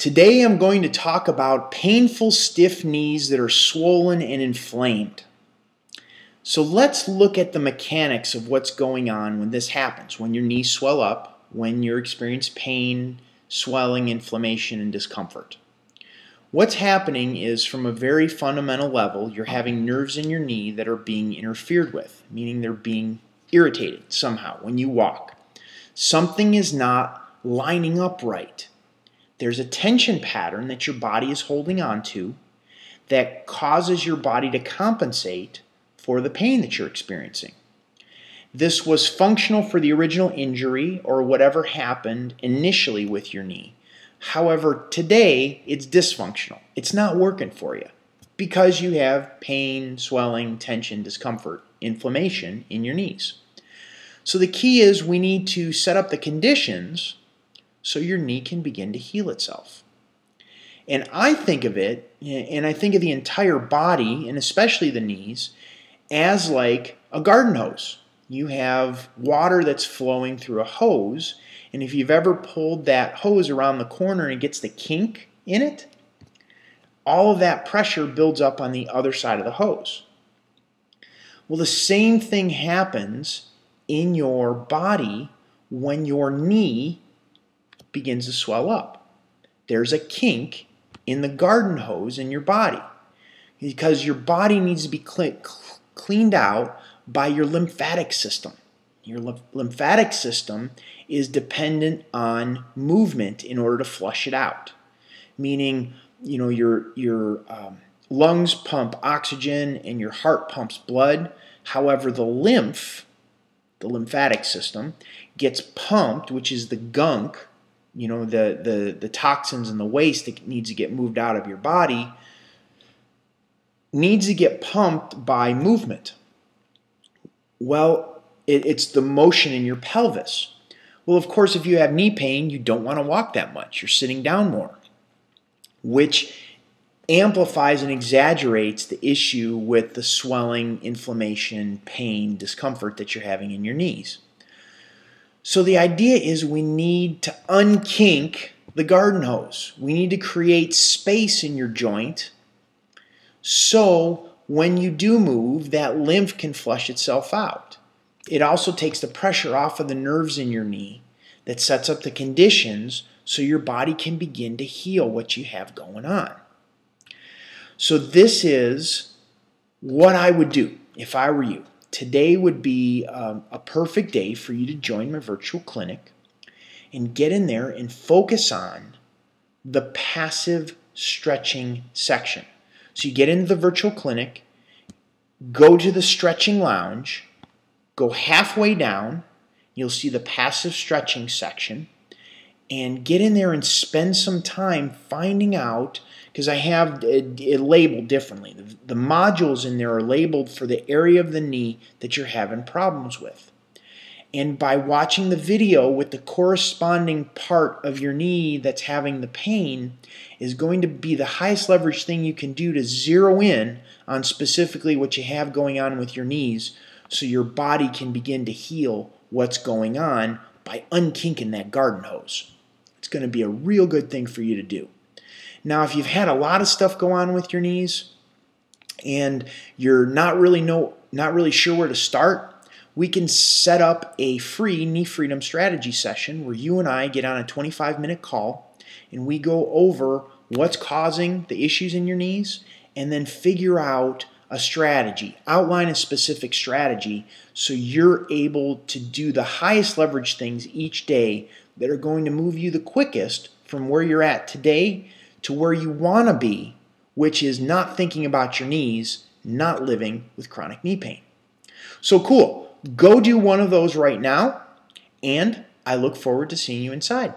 Today I'm going to talk about painful stiff knees that are swollen and inflamed. So let's look at the mechanics of what's going on when this happens, when your knees swell up, when you experience pain, swelling, inflammation, and discomfort. What's happening is, from a very fundamental level, you're having nerves in your knee that are being interfered with, meaning they're being irritated somehow when you walk. Something is not lining up right. There's a tension pattern that your body is holding on to that causes your body to compensate for the pain that you're experiencing. This was functional for the original injury or whatever happened initially with your knee. However, today it's dysfunctional. It's not working for you because you have pain, swelling, tension, discomfort, inflammation in your knees. So the key is we need to set up the conditions so your knee can begin to heal itself. And I think of it, and I think of the entire body, and especially the knees, as like a garden hose. You have water that's flowing through a hose, and if you've ever pulled that hose around the corner and it gets the kink in it, all of that pressure builds up on the other side of the hose. Well, the same thing happens in your body when your knee begins to swell up. There's a kink in the garden hose in your body because your body needs to be cleaned out by your lymphatic system. Your lymphatic system is dependent on movement in order to flush it out. Meaning, your lungs pump oxygen and your heart pumps blood. However, the lymphatic system, gets pumped, which is the gunk, the toxins and the waste that needs to get moved out of your body, needs to get pumped by movement. Well, it's the motion in your pelvis. Well, of course, if you have knee pain, you don't want to walk that much. You're sitting down more, which amplifies and exaggerates the issue with the swelling, inflammation, pain, discomfort that you're having in your knees. So the idea is we need to unkink the garden hose. We need to create space in your joint so when you do move, that lymph can flush itself out. It also takes the pressure off of the nerves in your knee that sets up the conditions so your body can begin to heal what you have going on. So this is what I would do if I were you. Today would be a perfect day for you to join my virtual clinic and get in there and focus on the passive stretching section. So you get into the virtual clinic, go to the stretching lounge, go halfway down, you'll see the passive stretching section, and get in there and spend some time finding out, because I have it labeled differently. The modules in there are labeled for the area of the knee that you're having problems with. And by watching the video with the corresponding part of your knee that's having the pain is going to be the highest leverage thing you can do to zero in on specifically what you have going on with your knees so your body can begin to heal what's going on by unkinking that garden hose. It's going to be a real good thing for you to do. Now, if you've had a lot of stuff go on with your knees and you're not really sure where to start, we can set up a free knee freedom strategy session where you and I get on a 25-minute call and we go over what's causing the issues in your knees and then figure out a strategy, outline a specific strategy so you're able to do the highest leverage things each day that are going to move you the quickest from where you're at today to where you want to be, which is not thinking about your knees, not living with chronic knee pain. So cool. Go do one of those right now, and I look forward to seeing you inside.